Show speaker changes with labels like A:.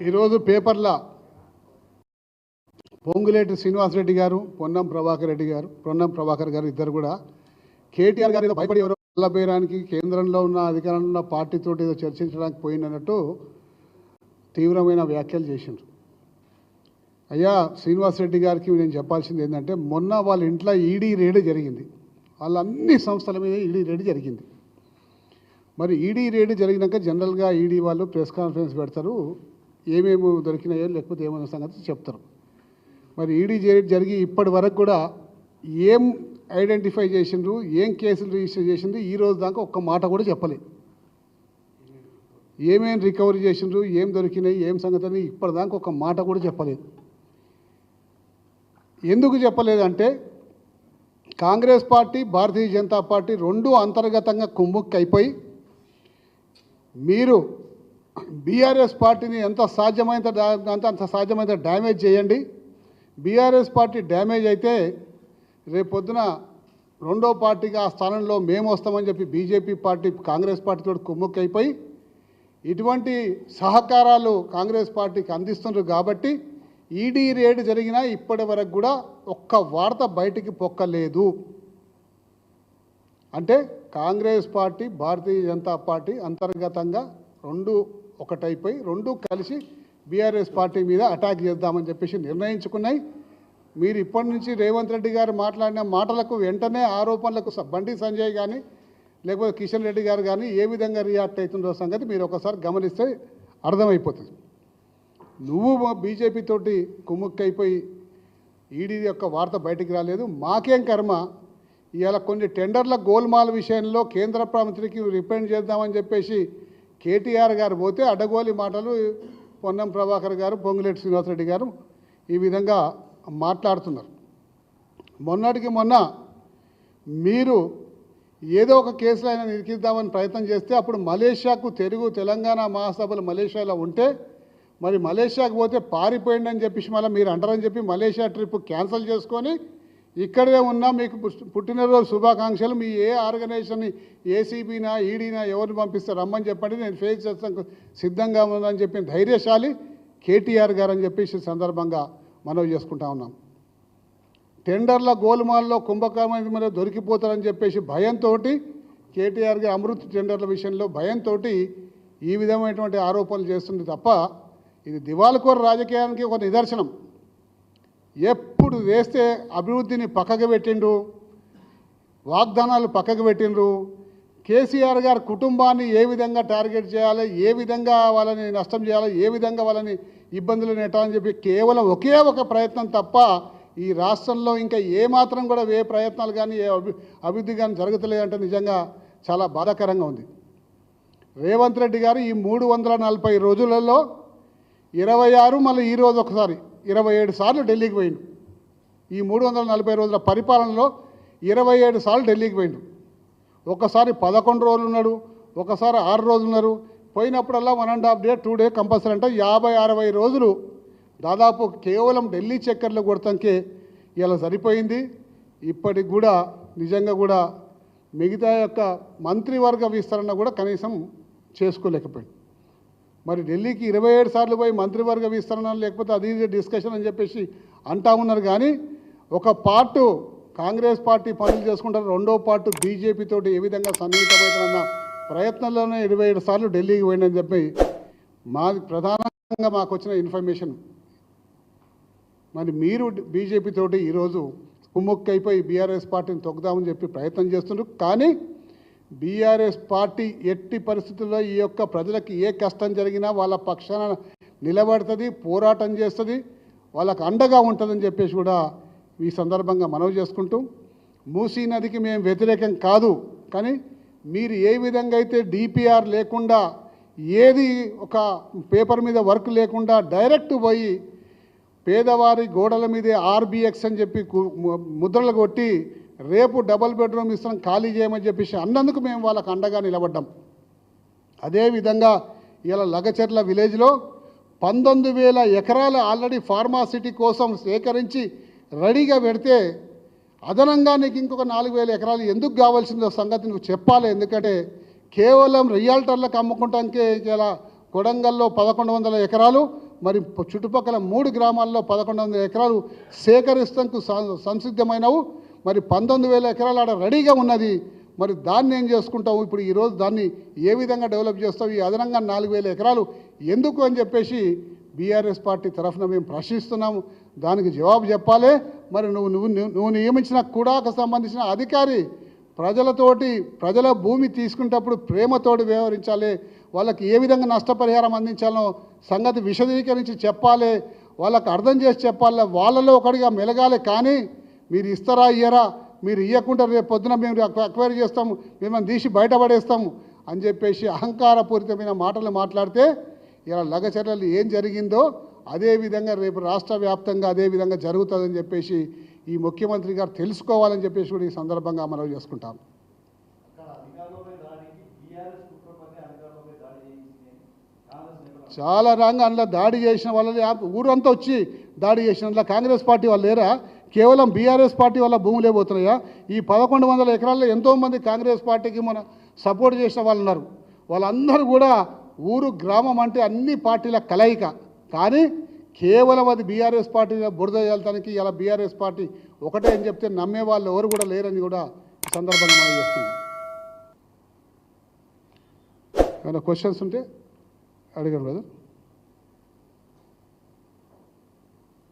A: ఈరోజు పేపర్లో పొంగులేటి శ్రీనివాసరెడ్డి గారు పొన్నం ప్రభాకర్ గారు ఇద్దరు కూడా కేటీఆర్ గారు భయపడి ఎవరో వల్లబేయడానికి కేంద్రంలో ఉన్న అధికారంలో ఉన్న పార్టీతో ఏదో చర్చించడానికి పోయినట్టు తీవ్రమైన వ్యాఖ్యలు చేసిండ్రు. అయ్యా శ్రీనివాసరెడ్డి గారికి నేను చెప్పాల్సింది ఏంటంటే, మొన్న వాళ్ళ ఇంట్లో ఈడీ రేడ్ జరిగింది. వాళ్ళ అన్ని సంస్థల మీద ఈడీ రేడ్ జరిగింది. మరి ఈడీ రేడ్ జరిగినాక జనరల్గా ఈడీ వాళ్ళు ప్రెస్ కాన్ఫరెన్స్ పెడతారు, ఏమేమి దొరికినాయో లేకపోతే ఏమైనా సంగతి చెప్తారు. మరి ఈడీ రేడ్ జరిగి ఇప్పటి వరకు కూడా ఏం ఐడెంటిఫై చేసిండ్రు, ఏం కేసులు రిజిస్టర్ చేసిండ్రు, ఈ రోజు దాకా ఒక్క మాట కూడా చెప్పలేదు. ఏమేం రికవరీ చేసిండ్రు, ఏం దొరికినాయి, ఏం సంగతి అని ఇప్పటిదాకా ఒక మాట కూడా చెప్పలేదు. ఎందుకు చెప్పలేదంటే, కాంగ్రెస్ పార్టీ భారతీయ జనతా పార్టీ రెండు అంతర్గతంగా కుమ్ముక్కైపోయి మీరు బీఆర్ఎస్ పార్టీని ఎంత సాధ్యమైనంత డ్యామేజ్ చేయండి. బీఆర్ఎస్ పార్టీ డ్యామేజ్ అయితే రేపొద్దున రెండో పార్టీగా ఆ స్థానంలో మేము వస్తామని చెప్పి బీజేపీ పార్టీ కాంగ్రెస్ పార్టీతో కుమ్ముక్కైపోయి ఇటువంటి సహకారాలు కాంగ్రెస్ పార్టీకి అందిస్తున్నారు. కాబట్టి ఈడీ రేడ్ జరిగినా ఇప్పటి వరకు కూడా ఒక్క వార్త బయటికి పొక్కలేదు. అంటే కాంగ్రెస్ పార్టీ భారతీయ జనతా పార్టీ అంతర్గతంగా రెండు ఒకటైపోయి రెండు కలిసి బీఆర్ఎస్ పార్టీ మీద అటాక్ చేద్దామని చెప్పేసి నిర్ణయించుకున్నాయి. మీరు ఇప్పటి నుంచి రేవంత్ రెడ్డి గారు మాట్లాడిన మాటలకు వెంటనే ఆరోపణలకు బండి సంజయ్ కానీ లేకపోతే కిషన్ రెడ్డి గారు కానీ ఏ విధంగా రియాక్ట్ అవుతుందో సంగతి మీరు ఒకసారి గమనిస్తే అర్థమైపోతుంది. నువ్వు బీజేపీ తోటి కుమ్ముక్కైపోయి ఈడీ యొక్క వార్త బయటికి రాలేదు. మాకేం కర్మ, ఇవాళ కొన్ని టెండర్ల గోల్మాల్ విషయంలో కేంద్ర మంత్రికి రిప్రజెంట్ చేద్దామని చెప్పేసి కేటీఆర్ గారు పోతే అడ్డగోలి మాటలు పొన్నం ప్రభాకర్ గారు పొంగులేటి శ్రీనివాసరెడ్డి గారు ఈ విధంగా మాట్లాడుతున్నారు. మొన్నటికి మొన్న మీరు ఏదో ఒక కేసులో అయినా నిరికిద్దామని ప్రయత్నం చేస్తే అప్పుడు మలేషియాకు తెలంగాణ మహాసభలు మలేషియాలో ఉంటే మరి మలేషియాకు పోతే పారిపోయిందని చెప్పేసి మళ్ళీ మీరు అంటారని చెప్పి మలేషియా ట్రిప్ క్యాన్సిల్ చేసుకొని ఇక్కడే ఉన్నా మీకు పుట్టినరోజు శుభాకాంక్షలు, మీ ఏ ఆర్గనైజేషన్ని ఏసీబీనా ఈడీనా ఎవరిని పంపిస్తారు రమ్మని చెప్పండి, నేను ఫేస్ చేస్తాను సిద్ధంగా ఉందని చెప్పిన ధైర్యశాలి కేటీఆర్ గారు అని చెప్పేసి సందర్భంగా మనవి చేసుకుంటా ఉన్నాం. టెండర్ల గోల్మాల్లో కుంభకర్ణ మీద దొరికిపోతారని చెప్పేసి భయంతో కేటీఆర్ గారు అమృత్ టెండర్ల విషయంలో భయంతో ఈ విధమైనటువంటి ఆరోపణలు చేస్తుంది తప్ప ఇది దివాళకోర రాజకీయానికి ఒక నిదర్శనం. ఎప్పుడు వేస్తే అభివృద్ధిని పక్కకు పెట్టిండ్రు, వాగ్దానాలు పక్కకు పెట్టిండ్రు. కేసీఆర్ గారి కుటుంబాన్ని ఏ విధంగా టార్గెట్ చేయాలి, ఏ విధంగా వాళ్ళని నష్టం చేయాలి, ఏ విధంగా వాళ్ళని ఇబ్బందులు నెట్టాలని చెప్పి కేవలం ఒకే ఒక ప్రయత్నం తప్ప ఈ రాష్ట్రంలో ఇంకా ఏమాత్రం కూడా ఏ ప్రయత్నాలు కానీ ఏ అభివృద్ధి కానీ జరుగుతలేదంటే నిజంగా చాలా బాధాకరంగా ఉంది. రేవంత్ రెడ్డి గారు ఈ 340 రోజులలో 26 మళ్ళీ ఈరోజు ఒకసారి 27 సార్లు ఢిల్లీకి పోయిండు. ఈ 340 రోజుల పరిపాలనలో 27 సార్లు ఢిల్లీకి పోయిండు. ఒకసారి 11 రోజులు ఉన్నాడు, ఒకసారి 6 రోజులు ఉన్నారు. పోయినప్పుడల్లా 1.5 డే 2 డే కంపల్సరీ అంటే 50-60 రోజులు దాదాపు కేవలం ఢిల్లీ చక్కర్లు కొడతానికే ఇలా సరిపోయింది. ఇప్పటికి కూడా నిజంగా కూడా మిగతా యొక్క మంత్రివర్గ విస్తరణ కూడా కనీసం చేసుకోలేకపోయింది. మరి ఢిల్లీకి 27 సార్లు పోయి మంత్రివర్గ విస్తరణ లేకపోతే అది డిస్కషన్ అని చెప్పేసి అంటా ఉన్నారు. కానీ ఒక పార్టు కాంగ్రెస్ పార్టీ పనులు చేసుకుంటారు, రెండో పార్టు బీజేపీ తోటి ఏ విధంగా సన్నిహితమవుతుందన్న ప్రయత్నంలోనే 27 సార్లు ఢిల్లీకి పోయిందని చెప్పి ప్రధానంగా మాకు వచ్చిన ఇన్ఫర్మేషన్. మరి మీరు బీజేపీ తోటి ఈరోజు కుమ్ముక్కైపోయి బీఆర్ఎస్ పార్టీని తొక్కుదామని చెప్పి ప్రయత్నం చేస్తున్నారు. కానీ బీఆర్ఎస్ పార్టీ ఎట్టి పరిస్థితుల్లో ఈ యొక్క ప్రజలకు ఏ కష్టం జరిగినా వాళ్ళ పక్షాన నిలబడుతుంది, పోరాటం చేస్తుంది, వాళ్ళకు అండగా ఉంటుందని చెప్పేసి కూడా ఈ సందర్భంగా మనవి చేసుకుంటూ, మూసీ నదికి మేము వ్యతిరేకం కాదు, కానీ మీరు ఏ విధంగా అయితే డిపిఆర్ లేకుండా ఏది ఒక పేపర్ మీద వర్క్ లేకుండా డైరెక్ట్ పోయి పేదవారి గోడల మీదే ఆర్బిఎక్స్ అని చెప్పి ముద్రలు కొట్టి రేపు డబుల్ బెడ్రూమ్ ఇస్తాం ఖాళీ చేయమని చెప్పేసి అన్నందుకు మేము వాళ్ళకు అండగా నిలబడ్డాం. అదేవిధంగా ఇలా లగచర్ల విలేజ్లో 19,000 ఎకరాలు ఆల్రెడీ ఫార్మాసిటీ కోసం సేకరించి రెడీగా పెడితే అదనంగా నీకు ఇంకొక 4,000 ఎకరాలు ఎందుకు కావాల్సిందో సంగతి నువ్వు చెప్పాలి. ఎందుకంటే కేవలం రియాల్టర్లకు అమ్ముకుంటానికే ఇలా కొడంగల్లో 1,100 ఎకరాలు, మరి చుట్టుపక్కల 3 గ్రామాల్లో 1100 ఎకరాలు సేకరిస్తానికి సంసిద్ధమైనవు. మరి 19,000 ఎకరాలు ఆడ రెడీగా ఉన్నది. మరి దాన్ని ఏం చేసుకుంటావు? ఇప్పుడు ఈరోజు దాన్ని ఏ విధంగా డెవలప్ చేస్తావు? ఈ అదనంగా 4,000 ఎకరాలు ఎందుకు అని చెప్పేసి బీఆర్ఎస్ పార్టీ తరఫున మేము ప్రశ్నిస్తున్నాము. దానికి జవాబు చెప్పాలి. మరి నువ్వు నియమించిన కుడాకు సంబంధించిన అధికారి ప్రజల భూమి తీసుకునేటప్పుడు ప్రేమతోటి వ్యవహరించాలి. వాళ్ళకి ఏ విధంగా నష్టపరిహారం అందించాలో సంగతి విశదీకరించి చెప్పాలి. వాళ్ళకి అర్థం చేసి చెప్పాలి. వాళ్ళలో ఒకటిగా మెలగాలి. కానీ మీరు ఇస్తారా ఇయ్యరా, మీరు ఇవ్వకుండా రేపు పొద్దున మేము అక్వైర్ చేస్తాము, మిమ్మల్ని తీసి బయటపడేస్తాము అని చెప్పేసి అహంకారపూరితమైన మాటలు మాట్లాడితే ఇలా లగచర్యలు ఏం జరిగిందో అదేవిధంగా రేపు రాష్ట్ర వ్యాప్తంగా అదేవిధంగా జరుగుతుందని చెప్పేసి ఈ ముఖ్యమంత్రి గారు తెలుసుకోవాలని చెప్పేసి కూడా ఈ సందర్భంగా మనవి చేసుకుంటాం. చాలా రంగా అందులో దాడి చేసిన వాళ్ళని ఊరంతా వచ్చి దాడి చేసిన అందులో కాంగ్రెస్ పార్టీ వాళ్ళు లేరా? కేవలం బీఆర్ఎస్ పార్టీ వల్ల భూములే పోతున్నాయా? ఈ 1100 ఎకరాల్లో ఎంతోమంది కాంగ్రెస్ పార్టీకి మన సపోర్ట్ చేసిన వాళ్ళు ఉన్నారు. వాళ్ళందరూ కూడా ఊరు గ్రామం అంటే అన్ని పార్టీల కలయిక. కానీ కేవలం అది బీఆర్ఎస్ పార్టీ బురద చేయాలటానికి ఇలా బీఆర్ఎస్ పార్టీ ఒకటే అని చెప్తే నమ్మే వాళ్ళు ఎవరు కూడా లేరని కూడా సందర్భంగా మనం చేస్తున్నాం. ఏమైనా క్వశ్చన్స్ ఉంటే అడగండి బ్రదర్.